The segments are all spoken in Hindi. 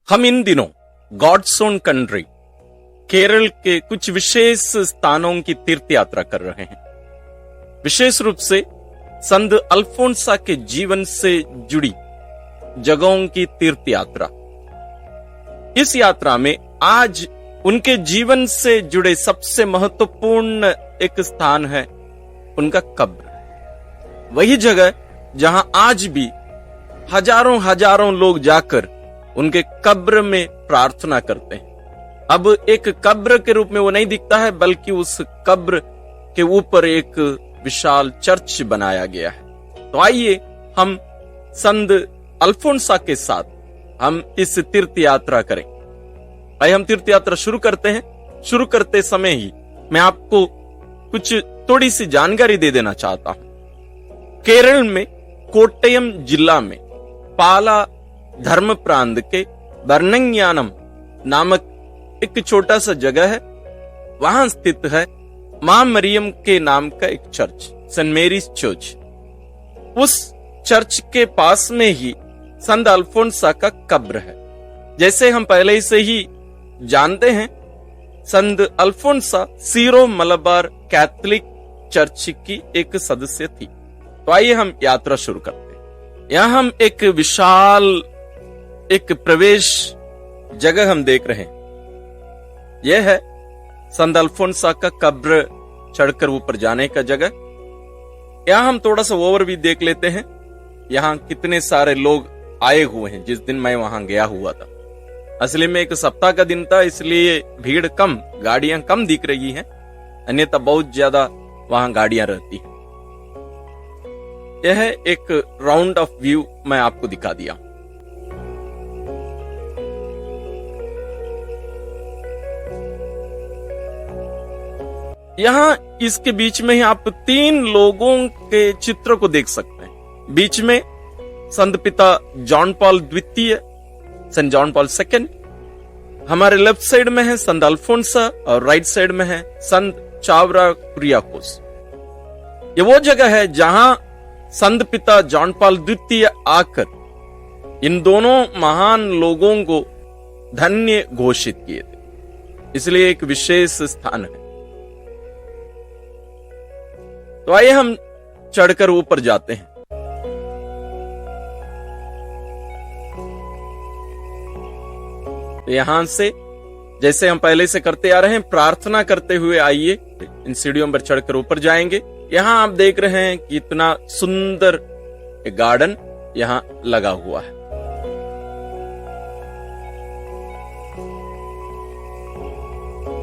हम इन दिनों गॉड्स ओन कंट्री केरल के कुछ विशेष स्थानों की तीर्थ यात्रा कर रहे हैं। विशेष रूप से संत अल्फोंसा के जीवन से जुड़ी जगहों की तीर्थ यात्रा। इस यात्रा में आज उनके जीवन से जुड़े सबसे महत्वपूर्ण एक स्थान है उनका कब्र। वही जगह जहां आज भी हजारों हजारों लोग जाकर उनके कब्र में प्रार्थना करते हैं। अब एक कब्र के रूप में वो नहीं दिखता है, बल्कि उस कब्र के ऊपर एक विशाल चर्च बनाया गया है। तो आइए हम संत अल्फोंसा के साथ हम इस तीर्थ यात्रा करें। आइए हम तीर्थ यात्रा शुरू करते हैं। शुरू करते समय ही मैं आपको कुछ थोड़ी सी जानकारी दे देना चाहता हूं। केरल में कोट्टयम जिला में पाला धर्म प्रांत के बरनंग्यानम नामक एक छोटा सा जगह है। वहां स्थित है मां मरियम के नाम का एक चर्च, सेंट मेरीज चर्च। उस चर्च के पास में ही संत अल्फोंसा का कब्र है। जैसे हम पहले से ही जानते हैं, संत Alphonsa sero Malabar Catholic church की एक सदस्य थी। तो आइए हम यात्रा शुरू करते हैं। यहां हम एक विशाल एक प्रवेश जगह हम देख रहे हैं। यह है संत अल्फोंसा का कब्र चढ़कर ऊपर जाने का जगह। यहां हम थोड़ा सा ओवरव्यू देख लेते हैं। यहां कितने सारे लोग आए हुए हैं। जिस दिन मैं वहां गया हुआ था, असली में एक सप्ताह का दिन था, इसलिए भीड़ कम, गाड़ियां कम दिख रही हैं, अन्यथा बहुत ज्यादा वहां गाड़ियां रहती हैं। यह एक राउंड ऑफ व्यू मैं आपको दिखा दिया। यहां इसके बीच में ही आप 3 लोगों के चित्र को देख सकते हैं। बीच में संत पिता जॉन पॉल द्वितीय, सेंट जॉन पॉल सेकंड। हमारे लेफ्ट साइड में है संत अल्फोंसा और राइट साइड में है संत चावरा कुरियाकोस। ये वो जगह है जहां संत पिता जॉन पॉल द्वितीय आकर इन दोनों महान लोगों को धन्य घोषित किए थे, इसलिए एक विशेष स्थान है। तो आइए हम चढ़कर ऊपर जाते हैं। तो यहां से जैसे हम पहले से करते आ रहे हैं, प्रार्थना करते हुए आइए इन सीढ़ियों पर चढ़कर ऊपर जाएंगे। यहां आप देख रहे हैं कि इतना सुंदर एक गार्डन यहां लगा हुआ है।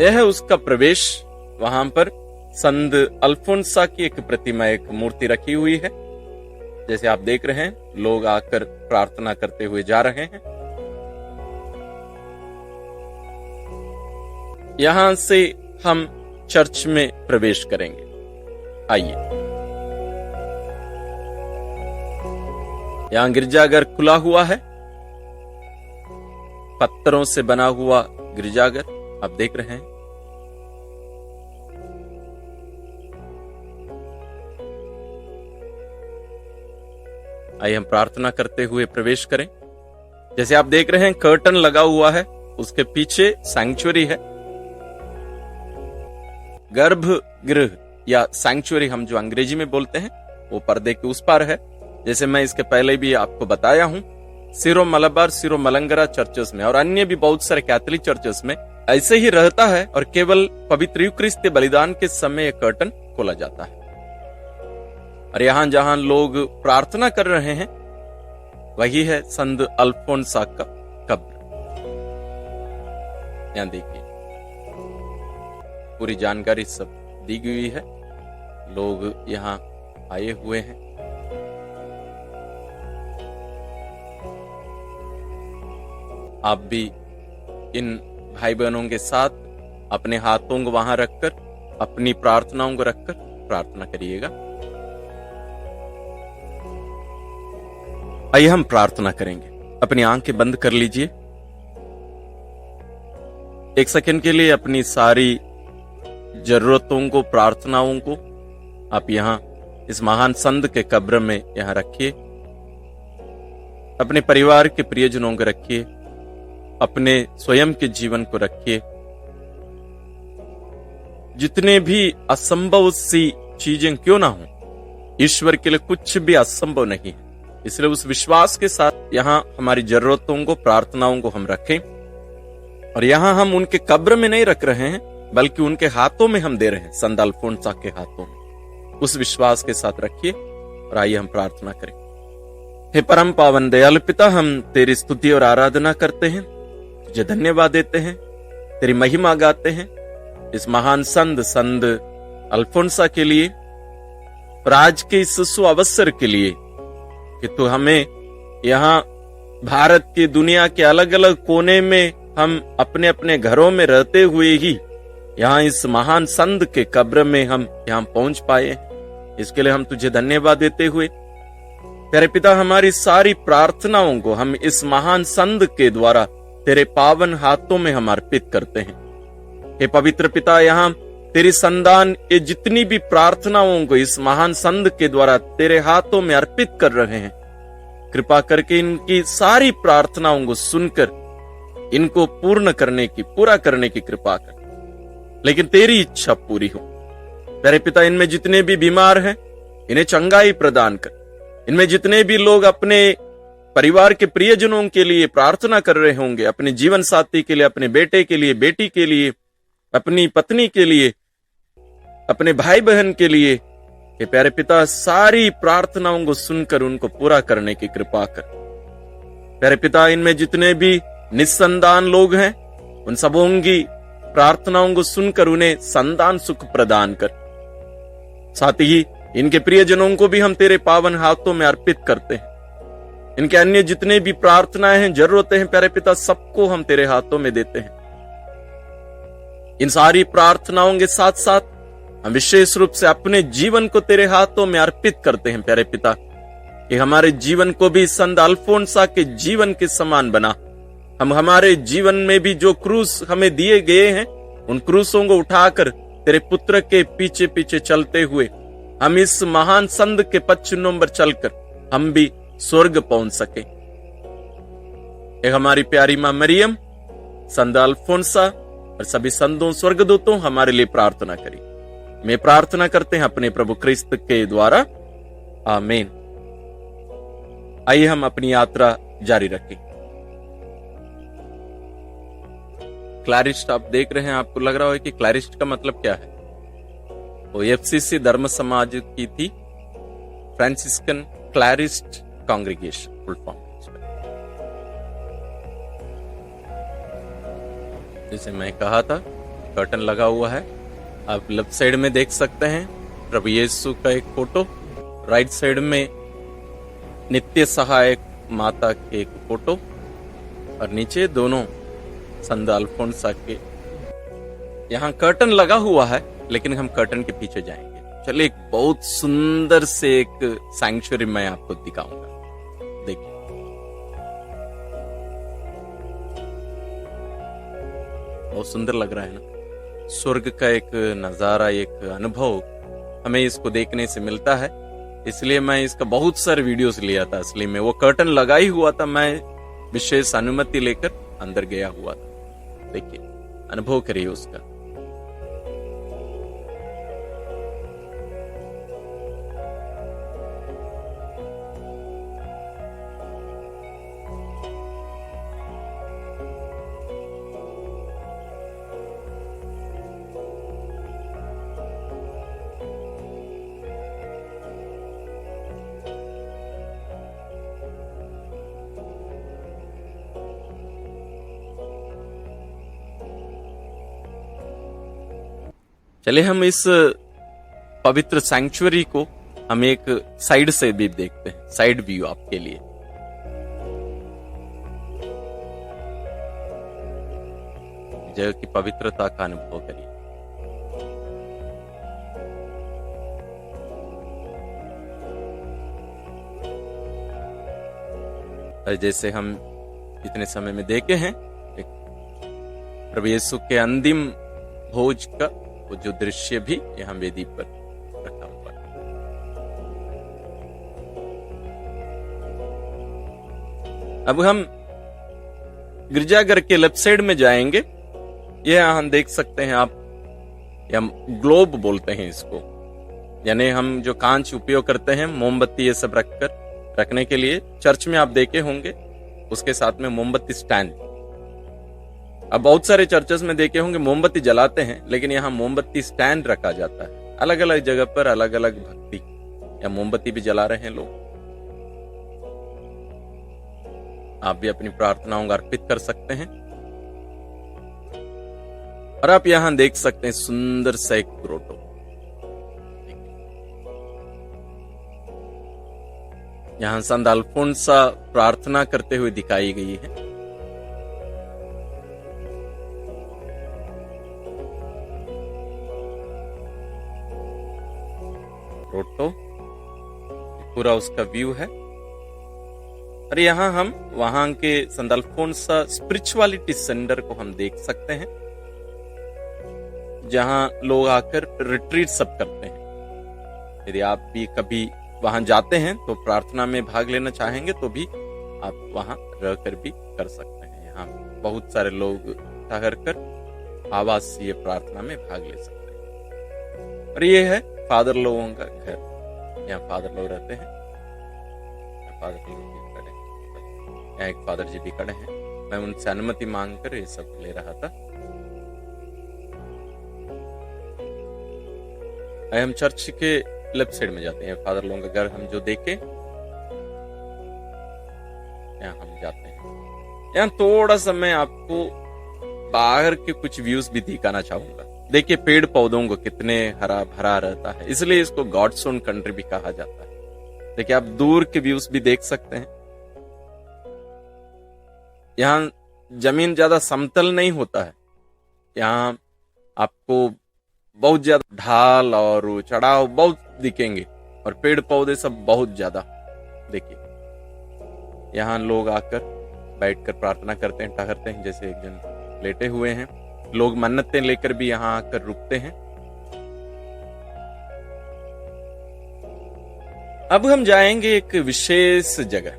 यह है उसका प्रवेश। वहां पर संत अल्फोंसा की एक प्रतिमा, एक मूर्ति रखी हुई है। जैसे आप देख रहे हैं, लोग आकर प्रार्थना करते हुए जा रहे हैं। यहां से हम चर्च में प्रवेश करेंगे। आइए, यहां गिरजाघर खुला हुआ है, पत्थरों से बना हुआ गिरजाघर आप देख रहे हैं। आइए हम प्रार्थना करते हुए प्रवेश करें। जैसे आप देख रहे हैं, कर्टन लगा हुआ है, उसके पीछे सैंक्चुअरी है। गर्भगृह या सैंक्चुअरी हम जो अंग्रेजी में बोलते हैं, वो पर्दे के उस पार है। जैसे मैं इसके पहले भी आपको बताया हूं, सीरो मलबार, सीरो मलंगरा चर्चेस में और अन्य भी बहुत सारे कैथोलिक चर्चेस में ऐसे ही रहता है, और केवल पवित्र यूक्रिस्ट के बलिदान के समय यह कर्टन खोला जाता है। और यहां जहां लोग प्रार्थना कर रहे हैं, वही है संत अल्फोंसा का कब्र। यहां देखिए, पूरी जानकारी सब दी गई है। लोग यहां आए हुए हैं। आप भी इन भाई बहनों के साथ अपने हाथों को वहां रखकर, अपनी प्रार्थनाओं को रखकर प्रार्थना करिएगा। आइए हम प्रार्थना करेंगे। अपनी आंखें बंद कर लीजिए। एक सेकंड के लिए अपनी सारी जरूरतों को, प्रार्थनाओं को आप यहां इस महान संत के कब्र में यहां रखिए। अपने परिवार के प्रियजनों को रखिए। अपने स्वयं के जीवन को रखिए। जितने भी असंभव सी चीजें क्यों ना हो, ईश्वर के लिए कुछ भी असंभव नहीं है। इसलिए उस विश्वास के साथ यहाँ हमारी जरूरतों को, प्रार्थनाओं को हम रखें। और यहाँ हम उनके कब्र में नहीं रख रहे हैं, बल्कि उनके हाथों में हम दे रहे हैं, संत अल्फोंसा के हाथों में। उस विश्वास के साथ रखिए और आइए हम प्रार्थना करें। हे परम पावन दयालु पिता, हम तेरी स्तुति और आराधना करते हैं, तुझे धन्यवाद देते हैं, तेरी महिमा गाते हैं इस महान संत अल्फोंसा के लिए, और आज के इस सुअवसर के लिए कि तू हमें यहाँ भारत की, दुनिया के अलग अलग कोने में हम अपने अपने घरों में रहते हुए ही यहाँ इस महान संत के कब्र में हम यहाँ पहुंच पाए। इसके लिए हम तुझे धन्यवाद देते हुए तेरे पिता, हमारी सारी प्रार्थनाओं को हम इस महान संत के द्वारा तेरे पावन हाथों में हम अर्पित करते हैं। हे पवित्र पिता, यहाँ तेरी संतान ये जितनी भी प्रार्थनाओं को इस महान संत के द्वारा तेरे हाथों में अर्पित कर रहे हैं, कृपा करके इनकी सारी प्रार्थनाओं को सुनकर इनको पूरा करने की कृपा कर। लेकिन तेरी इच्छा पूरी हो। तेरे पिता, इनमें जितने भी बीमार हैं, इन्हें चंगाई प्रदान कर। इनमें जितने भी लोग अपने परिवार के प्रियजनों के लिए प्रार्थना कर रहे होंगे, अपने जीवन साथी के लिए, अपने बेटे के लिए, बेटी के लिए, अपनी पत्नी के लिए, अपने भाई बहन के लिए, हे प्यारे पिता, सारी प्रार्थनाओं को सुनकर उनको पूरा करने की कृपा कर। प्यारे पिता, इनमें जितने भी निस्संतान लोग हैं, उन सबों की प्रार्थनाओं को सुनकर उन्हें संतान सुख प्रदान कर। साथ ही इनके प्रियजनों को भी हम तेरे पावन हाथों में अर्पित करते हैं। इनके अन्य जितने भी प्रार्थनाएं हैं, जरूरतें हैं, प्यारे पिता, सबको हम तेरे हाथों में देते हैं। इन सारी प्रार्थनाओं के साथ साथ हम विशेष रूप से अपने जीवन को तेरे हाथों में अर्पित करते हैं प्यारे पिता, कि हमारे जीवन को भी संत अल्फोंसा के जीवन के समान बना। हम हमारे जीवन में भी जो क्रूस हमें दिए गए हैं, उन क्रूसों को उठाकर तेरे पुत्र के पीछे पीछे चलते हुए हम इस महान संत के पद चिन्हों पर चलकर हम भी स्वर्ग पहुंच सके। एक हमारी प्यारी मां मरियम, संत अल्फोंसा और सभी संतों, स्वर्गदूतों हमारे लिए प्रार्थना करी। मैं प्रार्थना करते हैं अपने प्रभु क्रिस्त के द्वारा, आमीन। आइए हम अपनी यात्रा जारी रखें। क्लैरिस्ट आप देख रहे हैं, आपको लग रहा है कि क्लैरिस्ट का मतलब क्या है? वो एफसीसी धर्म समाज की थी, फ्रांसिस्कन क्लैरिस्ट कांग्रेगेशन फुल फॉर्म। जैसे मैं कहा था, कर्टन लगा हुआ है, आप लेफ्ट साइड में देख सकते हैं प्रभु यीशु का एक फोटो, राइट साइड में नित्य सहायक माता के एक फोटो, और नीचे दोनों संत अल्फोंसा के। यहाँ कर्टन लगा हुआ है, लेकिन हम कर्टन के पीछे जाएंगे। चलिए, एक बहुत सुंदर से एक सैंक्चुअरी मैं आपको दिखाऊंगा। देखिए, बहुत सुंदर लग रहा है ना? स्वर्ग का एक नजारा, एक अनुभव हमें इसको देखने से मिलता है। इसलिए मैं इसका बहुत सारे वीडियोस लिया था। असली में वो कर्टन लगा ही हुआ था, मैं विशेष अनुमति लेकर अंदर गया हुआ था। देखिए, अनुभव करिए उसका। चलिए, हम इस पवित्र सैंक्चुअरी को हम एक साइड से भी देखते हैं, साइड व्यू आपके लिए। जगह की पवित्रता का अनुभव करिए। जैसे हम इतने समय में देखे हैं, प्रभु यीशु के अंतिम भोज का वो जो दृश्य भी यहाँ वेदी पर रखा हुआ है। अब हम गिरजाघर के लेफ्ट साइड में जाएंगे, ये हम देख सकते हैं आप, या ग्लोब बोलते हैं इसको, यानी हम जो कांच उपयोग करते हैं मोमबत्ती ये सब रखने के लिए, चर्च में आप देखे होंगे उसके साथ में मोमबत्ती स्टैंड। अब बहुत सारे चर्चेस में देखे होंगे मोमबत्ती जलाते हैं, लेकिन यहाँ मोमबत्ती स्टैंड रखा जाता है। अलग अलग जगह पर अलग अलग भक्ति या मोमबत्ती भी जला रहे हैं लोग। आप भी अपनी प्रार्थनाओं को अर्पित कर सकते हैं। और आप यहां देख सकते हैं सुंदर सा एक ग्रोटो, यहां संत अल्फोंसा प्रार्थना करते हुए दिखाई गई है। ग्रोटो पूरा उसका व्यू है। और यहाँ हम वहां के संत अल्फोंसा स्पिरिचुअलिटी सेंटर को हम देख सकते हैं, जहां लोग आकर रिट्रीट सब करते हैं। यदि आप भी कभी वहां जाते हैं तो प्रार्थना में भाग लेना चाहेंगे तो भी आप वहां रहकर भी कर सकते हैं। यहाँ बहुत सारे लोग ठहर कर आवासीय प्रार्थना में भाग ले सकते हैं। और ये है फादर लोगों का घर, यहाँ फादर लोग रहते हैं। फादर लोग भी खड़े हैं, यहाँ एक फादर जी भी खड़े हैं। मैं उनसे अनुमति मांगकर ये सब ले रहा था। हम चर्च के लेफ्ट साइड में जाते हैं। फादर लोगों का घर हम जो देखे, यहाँ हम जाते हैं। यहाँ थोड़ा सा मैं आपको बाहर के कुछ व्यूज भी दिखाना चाहूंगा। देखिए पेड़ पौधों को कितने हरा भरा रहता है, इसलिए इसको गॉड्स ओन कंट्री भी कहा जाता है। देखिए आप दूर के व्यूज भी देख सकते हैं। यहाँ जमीन ज्यादा समतल नहीं होता है, यहाँ आपको बहुत ज्यादा ढाल और चढ़ाव बहुत दिखेंगे, और पेड़ पौधे सब बहुत ज्यादा। देखिए यहाँ लोग आकर बैठकर प्रार्थना करते हैं, ठहरते हैं। जैसे एक जन लेटे हुए हैं, लोग मन्नतें लेकर भी यहाँ आकर रुकते हैं। अब हम जाएंगे एक विशेष जगह,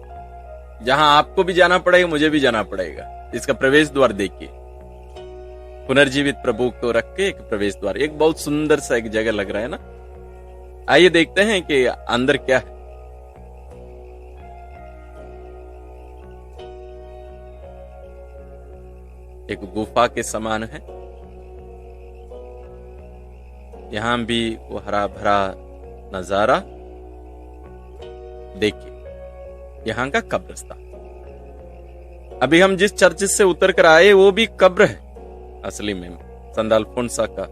जहां आपको भी जाना पड़ेगा, मुझे भी जाना पड़ेगा। इसका प्रवेश द्वार देखिए, पुनर्जीवित प्रभु को रख के एक प्रवेश द्वार, एक बहुत सुंदर सा एक जगह लग रहा है ना। आइए देखते हैं कि अंदर क्या है। एक गुफा के समान है। यहां भी वो हरा भरा नजारा देखिए, यहां का कब्रिस्तान। अभी हम जिस चर्च से उतर कर आए वो भी कब्र है असली में, संत अल्फोंसा का।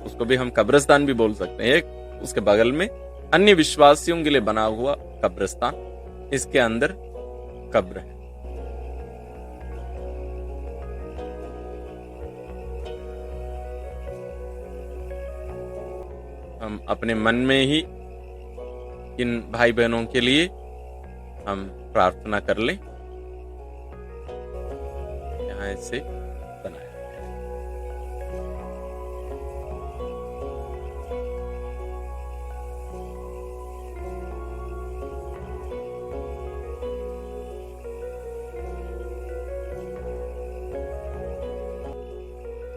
उसको भी हम कब्रिस्तान भी बोल सकते हैं। एक उसके बगल में अन्य विश्वासियों के लिए बना हुआ कब्रिस्तान, इसके अंदर कब्र है। हम अपने मन में ही इन भाई बहनों के लिए हम प्रार्थना कर लें। यहाँ ऐसे बनाया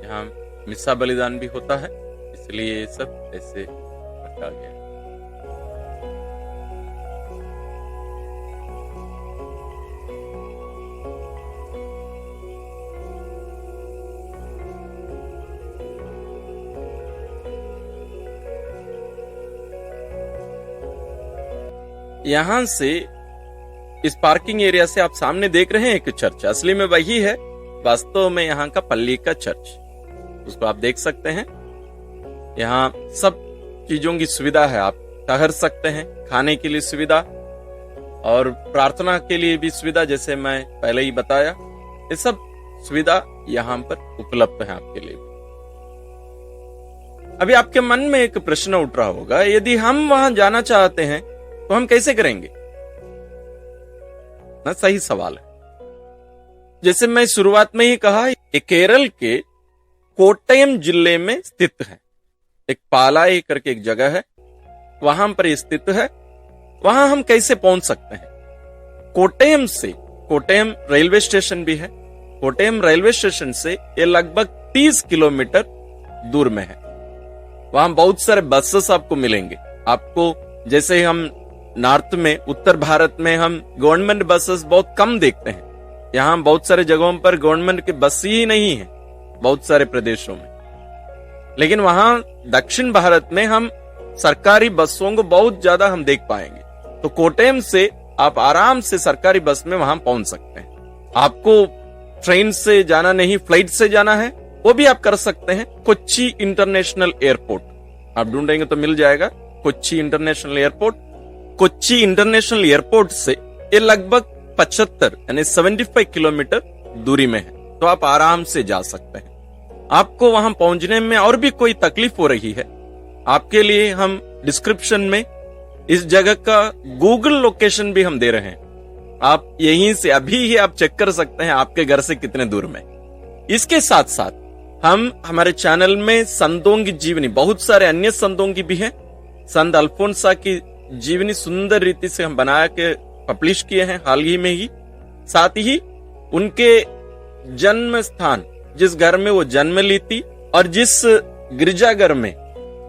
यहाँ मिस्सा बलिदान भी होता है, इसलिए ये सब ऐसे रखा गया है। यहां से इस पार्किंग एरिया से आप सामने देख रहे हैं एक चर्च, असली में वही है वास्तव में यहाँ का पल्ली का चर्च, उसको आप देख सकते हैं। यहाँ सब चीजों की सुविधा है, आप ठहर सकते हैं, खाने के लिए सुविधा और प्रार्थना के लिए भी सुविधा, जैसे मैं पहले ही बताया। ये सब सुविधा यहाँ पर उपलब्ध है आपके लिए। अभी आपके मन में एक प्रश्न उठ रहा होगा, यदि हम वहां जाना चाहते हैं तो हम कैसे करेंगे ना? सही सवाल है। जैसे मैं शुरुआत में ही कहा, ये केरल के कोट्टयम जिले में स्थित है। एक पालाई करके एक जगह है, वहां पर स्थित है। वहां हम कैसे पहुंच सकते हैं? कोट्टयम से, कोट्टयम रेलवे स्टेशन भी है, कोट्टेयम रेलवे स्टेशन से ये लगभग 30 किलोमीटर दूर में है। वहां बहुत सारे बसेस आपको मिलेंगे। आपको जैसे हम नॉर्थ में, उत्तर भारत में हम गवर्नमेंट बसेस बहुत कम देखते हैं, यहाँ बहुत सारे जगहों पर गवर्नमेंट के बस ही नहीं है, बहुत सारे प्रदेशों में। लेकिन वहां दक्षिण भारत में हम सरकारी बसों को बहुत ज्यादा हम देख पाएंगे। तो कोट्टेयम से आप आराम से सरकारी बस में वहां पहुंच सकते हैं। आपको ट्रेन से जाना नहीं, फ्लाइट से जाना है, वो भी आप कर सकते हैं। कोच्चि इंटरनेशनल एयरपोर्ट आप ढूंढेंगे तो मिल जाएगा, Kochi international airport. Kochi international airport से ये लगभग 75 यानी 75 किलोमीटर दूरी में है, तो आप आराम से जा सकते हैं। आपको वहां पहुंचने में और भी कोई तकलीफ हो रही है, आपके लिए हम डिस्क्रिप्शन में इस जगह का गूगल लोकेशन भी हम दे रहे हैं। आप यहीं से अभी ही आप चेक कर सकते हैं आपके घर से कितने दूर में। इसके साथ साथ हम हमारे चैनल में संतों की जीवनी, बहुत सारे अन्य संतों की भी है। संत अल्फोंसा की जीवनी सुंदर रीति से हम बना के पब्लिश किए हैं हाल ही में ही। साथ ही उनके जन्म स्थान, जिस घर में वो जन्म ली थी और जिस गिरजाघर में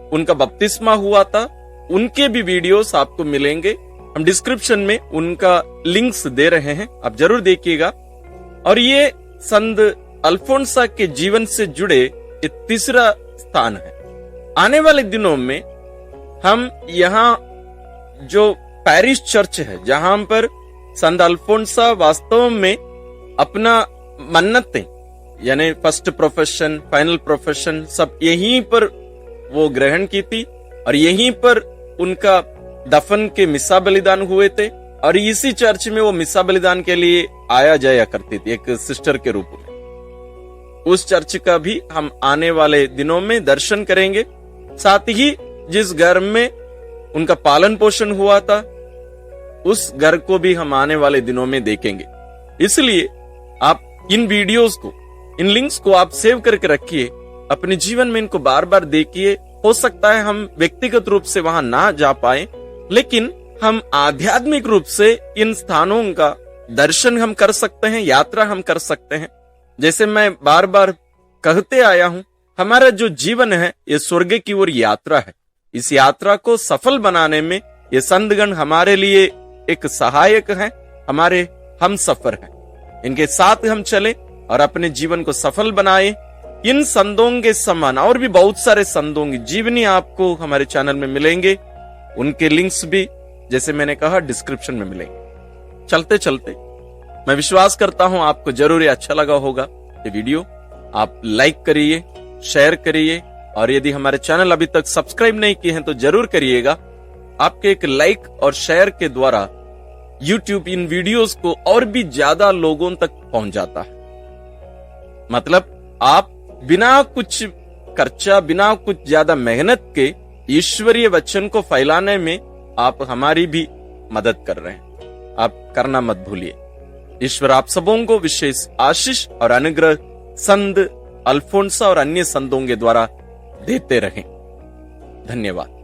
उनका बपतिस्मा हुआ था, उनके भी वीडियोस आपको मिलेंगे। हम डिस्क्रिप्शन में उनका लिंक्स दे रहे हैं, आप जरूर देखिएगा। और ये संत अल्फोंसा के जीवन से जुड़े ये तीसरा स्थान है। आने वाले दिनों में हम यहाँ जो पैरिश चर्च है, जहां पर संत अल्फोंसा वास्तव में अपना मन्नतें यानी फर्स्ट प्रोफेशन, फाइनल प्रोफेशन सब यहीं पर वो ग्रहण की थी और यहीं पर उनका दफन के मिसा बलिदान हुए थे। और इसी चर्च में वो मिसा बलिदान के लिए आया जाया करती थी एक सिस्टर के रूप में। उस चर्च का भी हम आने वाले दिनों में दर्शन करेंगे। साथ ही जिस घर में उनका पालन पोषण हुआ था, उस घर को भी हम आने वाले दिनों में देखेंगे। इसलिए आप इन वीडियोस को, इन लिंक्स को आप सेव करके रखिए, अपने जीवन में इनको बार बार देखिए। हो सकता है हम व्यक्तिगत रूप से वहां ना जा पाए, लेकिन हम आध्यात्मिक रूप से इन स्थानों का दर्शन हम कर सकते हैं, यात्रा हम कर सकते हैं। जैसे मैं बार बार कहते आया हूं, हमारा जो जीवन है ये स्वर्ग की ओर यात्रा है। इस यात्रा को सफल बनाने में ये संतगण हमारे लिए एक सहायक हैं, हमारे हम सफर हैं। इनके साथ हम चले और अपने जीवन को सफल बनाए। इन संतों के समान और भी बहुत सारे संतों की जीवनी आपको हमारे चैनल में मिलेंगे। उनके लिंक्स भी जैसे मैंने कहा डिस्क्रिप्शन में मिलेंगे। चलते चलते मैं विश्वास करता हूं आपको जरूर अच्छा लगा होगा ये वीडियो। आप लाइक करिए, शेयर करिए और यदि हमारे चैनल अभी तक सब्सक्राइब नहीं किए हैं तो जरूर करिएगा। आपके एक लाइक और शेयर के द्वारा YouTube इन वीडियोस को और भी ज्यादा लोगों तक पहुंच जाता है। मतलब आप बिना कुछ खर्चा, बिना कुछ ज्यादा मेहनत के ईश्वरीय वचन को फैलाने में आप हमारी भी मदद कर रहे हैं। आप करना मत भूलिए। ईश्वर आप सबों को विशेष आशीष और अनुग्रह संत अल्फोंसा और अन्य संतों के द्वारा देते रहें। धन्यवाद।